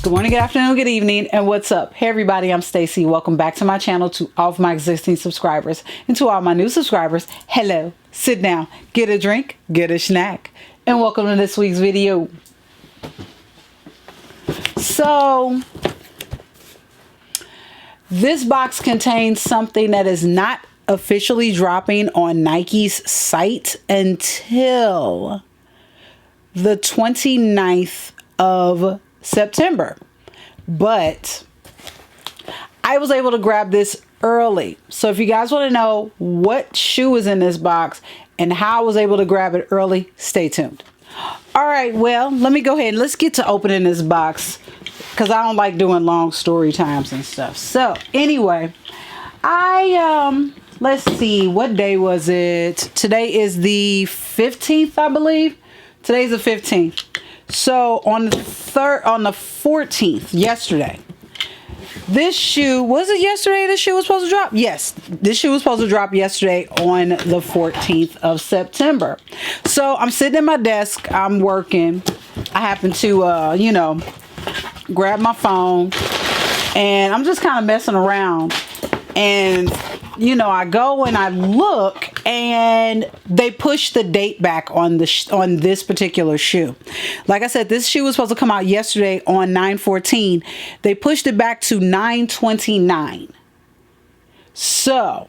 Good morning, good afternoon, good evening, and what's up? Hey everybody, I'm Stacy. Welcome back to my channel. To all of my existing subscribers and to all my new subscribers, hello. Sit down, get a drink, get a snack, and welcome to this week's video. So, this box contains something that is not officially dropping on Nike's site until the 29th of September, but I was able to grab this early. So if you guys want to know what shoe is in this box and how I was able to grab it early, stay tuned. All right, well, let me go ahead and let's get to opening this box because I don't like doing long story times and stuff. So anyway, let's see, what day was it? Today is the 15th, I believe. Today's the 15th. So on the 14th, yesterday, this shoe, was it yesterday this shoe was supposed to drop? Yes, this shoe was supposed to drop yesterday on the 14th of September. So I'm sitting at my desk, I'm working. I happen to, you know, grab my phone and I'm just kind of messing around. And, you know, I go and I look and they push the date back on this particular shoe. Like I said, this shoe was supposed to come out yesterday on 9/14. They pushed it back to 9/29. So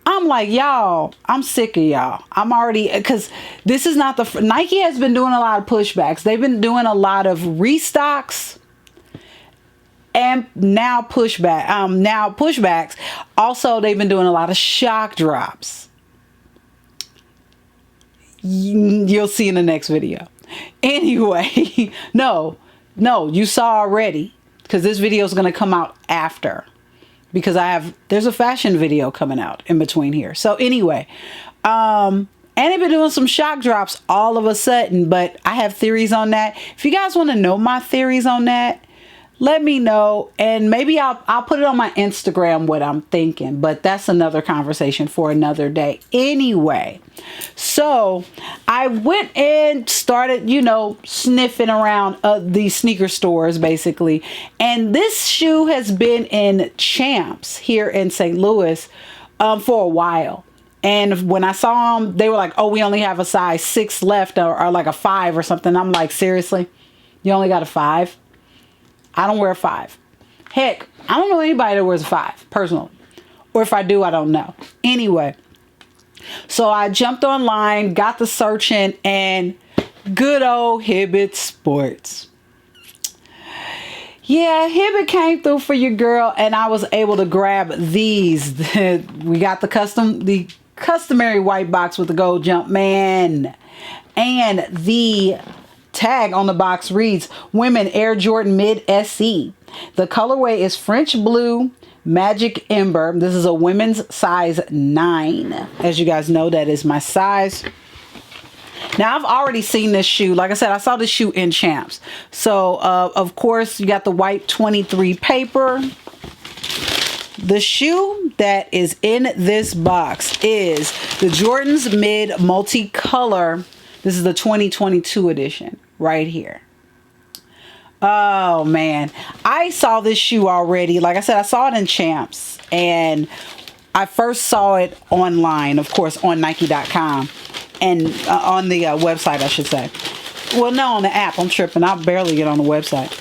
I'm like, y'all, I'm sick of y'all. I'm already, because this is not the, Nike has been doing a lot of pushbacks. They've been doing a lot of restocks. And now pushbacks. Also, they've been doing a lot of shock drops. You'll see in the next video. Anyway, no, you saw already, because this video is going to come out after, because there's a fashion video coming out in between here. So anyway, and they've been doing some shock drops all of a sudden, but I have theories on that. If you guys want to know my theories on that, let me know, and maybe I'll put it on my Instagram what I'm thinking, but that's another conversation for another day. Anyway, so I went and started, you know, sniffing around these sneaker stores basically, and this shoe has been in Champs here in St. Louis for a while. And when I saw them, they were like, oh, we only have a size 6 left, or like a 5 or something. I'm like, seriously? You only got a 5? I don't wear a 5. Heck, I don't know anybody that wears a 5, personally. Or if I do, I don't know. Anyway, so I jumped online, got the searching, and good old Hibbett Sports. Yeah, Hibbett came through for your girl, and I was able to grab these. We got the customary white box with the gold jump man, and the tag on the box reads Women Air Jordan Mid SE. The colorway is French Blue Magic Ember. This is a women's size 9. As you guys know, that is my size. Now, I've already seen this shoe. Like I said, I saw this shoe in Champs. So, of course, you got the white 23 paper. The shoe that is in this box is the Jordan's Mid Multicolor. This is the 2022 edition right here. Oh man, I saw this shoe already. Like I said, I saw it in Champs, and I first saw it online, of course, on Nike.com, and on the website, I should say. Well, no, on the app. I'm tripping. I barely get on the website.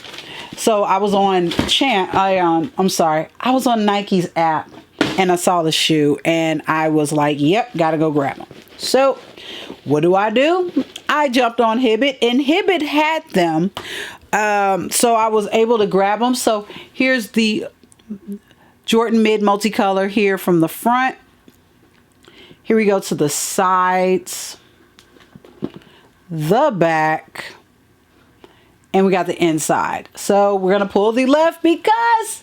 So I was on I was on Nike's app, and I saw the shoe, and I was like, yep, gotta go grab them. So what do? I jumped on Hibbett, and Hibbett had them. So I was able to grab them. So here's the Jordan Mid Multicolor here from the front. Here we go to the sides, the back, and we got the inside. So we're going to pull the left because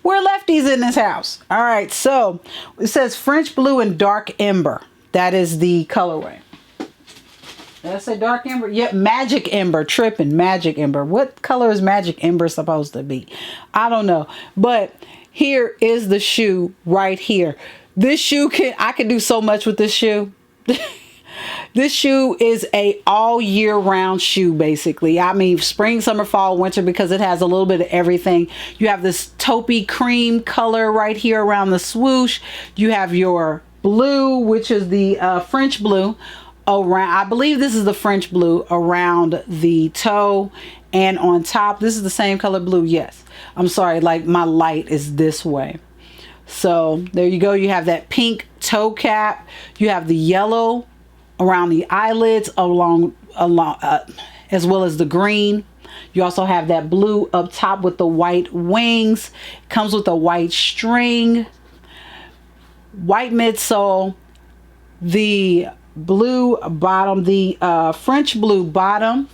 we're lefties in this house. All right, so it says French Blue and Dark Ember. That is the colorway. Did I say Dark Ember? Yep, Magic Ember. Tripping. Magic Ember. What color is Magic Ember supposed to be? I don't know. But here is the shoe right here. This shoe I can do so much with this shoe. This shoe is a all year round shoe, basically. I mean, spring, summer, fall, winter, because it has a little bit of everything. You have this taupey cream color right here around the swoosh. You have your blue, which is the French blue around, I believe this is the French blue around the toe and on top. This is the same color blue. Yes. I'm sorry, like my light is this way. So there you go. You have that pink toe cap. You have the yellow around the eyelids along as well as the green. You also have that blue up top with the white wings. Comes with a white string, white midsole, the blue bottom, the French blue bottom.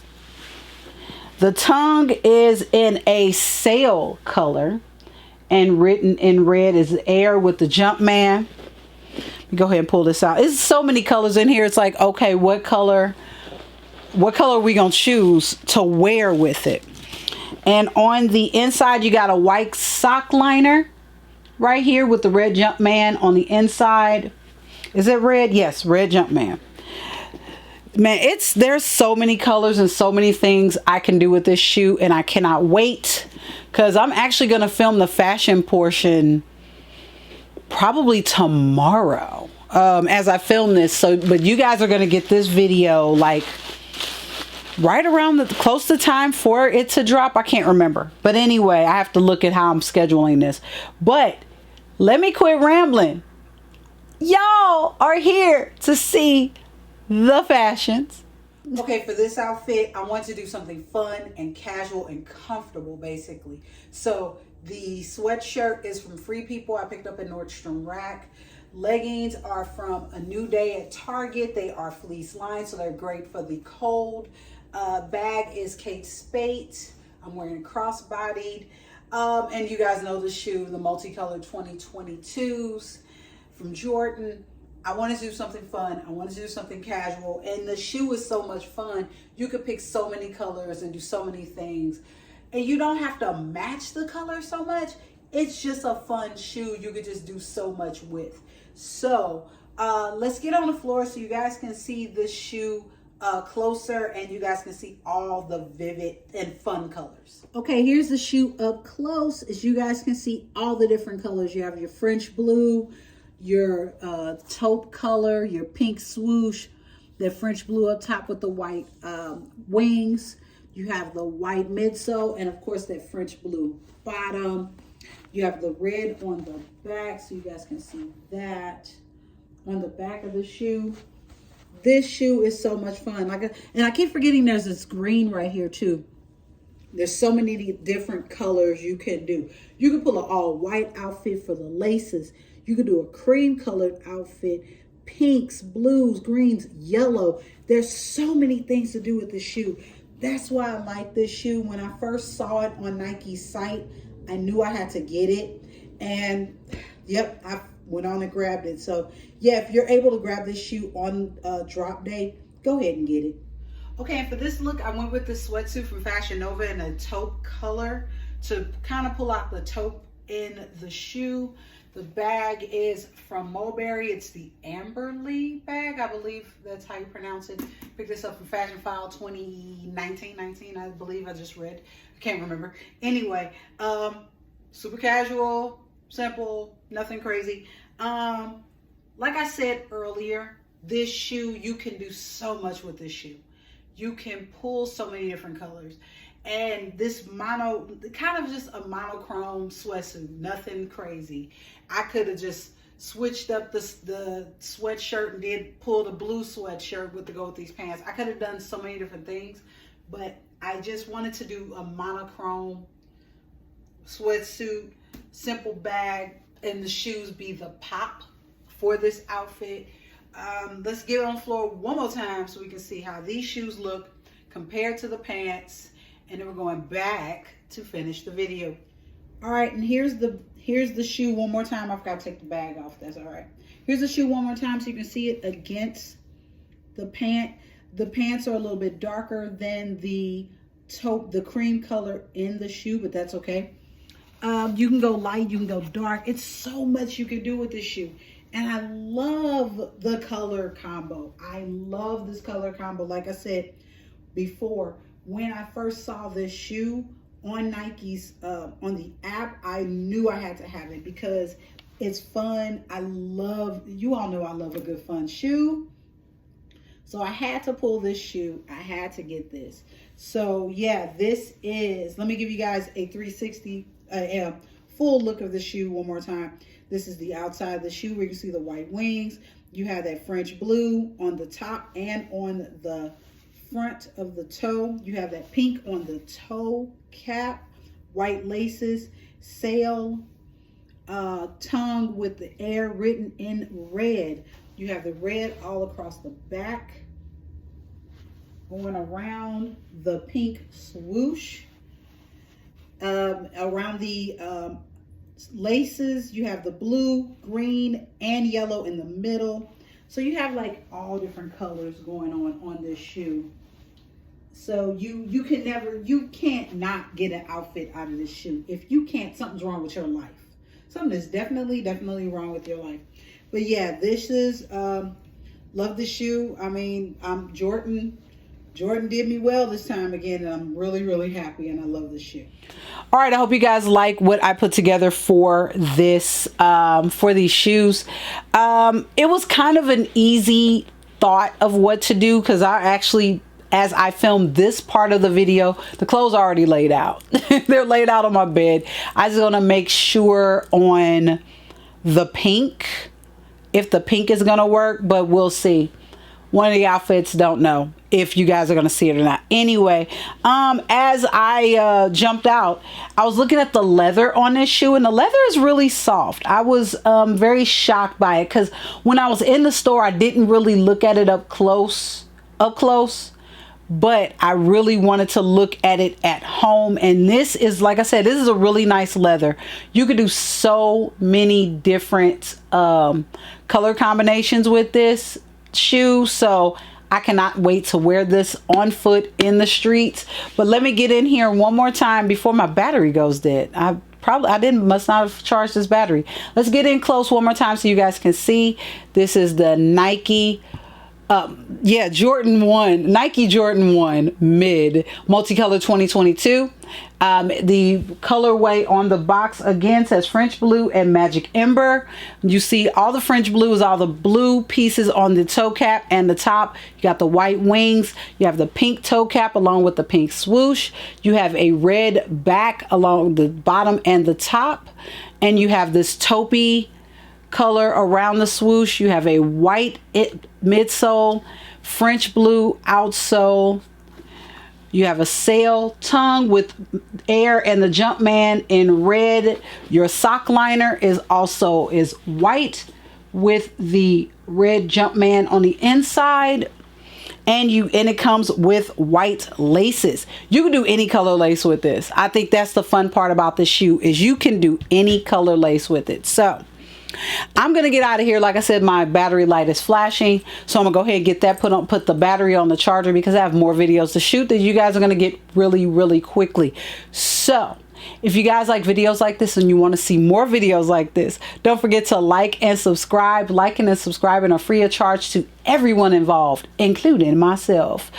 The tongue is in a sail color, and written in red is air with the Jumpman. Let me go ahead and pull this out. There's so many colors in here. It's like, okay, what color are we gonna choose to wear with it? And on the inside, you got a white sock liner right here with the red Jumpman on the inside. Is it red? Yes, red Jumpman. Man, there's so many colors and so many things I can do with this shoe, and I cannot wait, because I'm actually going to film the fashion portion probably tomorrow as I film this. So, but you guys are going to get this video like right around close to time for it to drop. I can't remember, but anyway, I have to look at how I'm scheduling this. But let me quit rambling. Y'all are here to see the fashions. Okay, for this outfit, I want to do something fun and casual and comfortable, basically. So the sweatshirt is from Free People. I picked up in Nordstrom Rack. Leggings are from A New Day at Target. They are fleece lined, so they're great for the cold. Bag is Kate Spade. I'm wearing crossbodied. And you guys know the shoe, the multicolored 2022s from Jordan. I wanted to do something fun. I wanted to do something casual. And the shoe is so much fun. You could pick so many colors and do so many things. And you don't have to match the color so much. It's just a fun shoe you could just do so much with. So let's get on the floor so you guys can see this shoe closer, and you guys can see all the vivid and fun colors. Okay, here's the shoe up close. As you guys can see all the different colors. You have your French blue, your taupe color, your pink swoosh, the French blue up top with the white wings. You have the white midsole, and of course that French blue bottom. You have the red on the back, so you guys can see that on the back of the shoe. This shoe is so much fun. And I keep forgetting there's this green right here too. There's so many different colors you can do. You can pull an all white outfit for the laces. You could do a cream colored outfit, pinks, blues, greens, yellow. There's so many things to do with this shoe. That's why I like this shoe. When I first saw it on Nike's site, I knew I had to get it. And yep, I went on and grabbed it. So yeah, if you're able to grab this shoe on drop day, go ahead and get it. Okay, and for this look, I went with this sweatsuit from Fashion Nova in a taupe color to kind of pull out the taupe in the shoe. The bag is from Mulberry. It's the Amberly bag. I believe that's how you pronounce it. Picked this up from Fashion File 2019, I believe. I just read. I can't remember. Anyway, super casual, simple, nothing crazy. Like I said earlier, this shoe, you can do so much with this shoe. You can pull so many different colors. And this kind of just a monochrome sweatsuit, nothing crazy. I could have just switched up the sweatshirt and pulled a blue sweatshirt to go with these pants. I could have done so many different things, but I just wanted to do a monochrome sweatsuit, simple bag, and the shoes be the pop for this outfit. Let's get on the floor one more time so we can see how these shoes look compared to the pants. And then we're going back to finish the video. All right, and here's the shoe one more time. I forgot to take the bag off. That's all right. Here's the shoe one more time so you can see it against the pant. The pants are a little bit darker than the taupe, the cream color in the shoe, but that's okay. You can go light, you can go dark. It's so much you can do with this shoe. And I love the color combo. I love this color combo. Like I said before, when I first saw this shoe on Nike's, on the app, I knew I had to have it because it's fun. I love, you all know I love a good fun shoe. So I had to pull this shoe. I had to get this. So yeah, this is, let me give you guys a 360 full look of the shoe one more time. This is the outside of the shoe where you see the white wings. You have that French blue on the top and on the front of the toe. You have that pink on the toe cap, white laces, sail, tongue with the air written in red. You have the red all across the back, going around the pink swoosh, around the laces. You have the blue, green, and yellow in the middle. So you have like all different colors going on this shoe. So you can't not get an outfit out of this shoe. If you can't, something's wrong with your life. Something is definitely wrong with your life. But yeah, this is love the shoe. I mean, Jordan did me well this time again, and I'm really happy, and I love this shoe. All right, I hope you guys like what I put together for this, for these shoes. It was kind of an easy thought of what to do, because I actually, as I filmed this part of the video, the clothes are already laid out. They're laid out on my bed. I just want to make sure on the pink, if the pink is going to work, but we'll see. One of the outfits, don't know if you guys are going to see it or not. Anyway, as I jumped out, I was looking at the leather on this shoe, and the leather is really soft. I was very shocked by it, because when I was in the store, I didn't really look at it up close, but I really wanted to look at it at home. And this is, like I said, this is a really nice leather. You could do so many different color combinations with this shoe, so I cannot wait to wear this on foot in the streets. But let me get in here one more time before my battery goes dead. Must not have charged this battery. Let's get in close one more time so you guys can see. This is the Nike Jordan 1, Nike Jordan 1 mid multicolor 2022. The colorway on the box again says French blue and magic ember. You see all the French blue is all the blue pieces on the toe cap and the top. You got the white wings. You have the pink toe cap along with the pink swoosh. You have a red back along the bottom and the top, and you have this taupey color around the swoosh. You have a white midsole, French blue outsole. You have a sail tongue with air and the Jumpman in red. Your sock liner is white with the red Jumpman on the inside. And it comes with white laces. You can do any color lace with this. I think that's the fun part about this shoe, is you can do any color lace with it. So I'm gonna get out of here. Like I said, my battery light is flashing, so I'm gonna go ahead and get that put the battery on the charger, because I have more videos to shoot that you guys are gonna get really quickly. So if you guys like videos like this and you want to see more videos like this, don't forget to like and subscribe. Liking and subscribing are free of charge to everyone involved, including myself.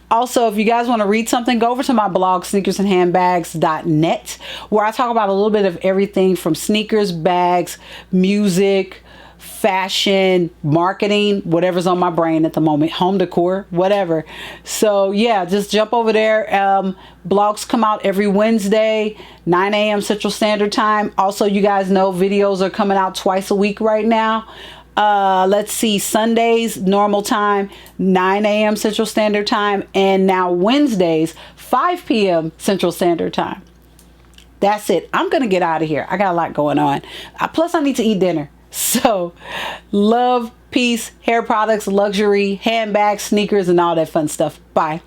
Also, if you guys want to read something, go over to my blog, sneakersandhandbags.net, where I talk about a little bit of everything from sneakers, bags, music, fashion, marketing, whatever's on my brain at the moment, home decor, whatever. So yeah, just jump over there. Blogs come out every Wednesday, 9 a.m. Central Standard Time. Also, you guys know videos are coming out twice a week right now. Let's see, Sundays, normal time, 9 a.m. Central Standard Time. And now Wednesdays, 5 p.m. Central Standard Time. That's it. I'm going to get out of here. I got a lot going on. Plus, I need to eat dinner. So, love, peace, hair products, luxury, handbags, sneakers, and all that fun stuff. Bye.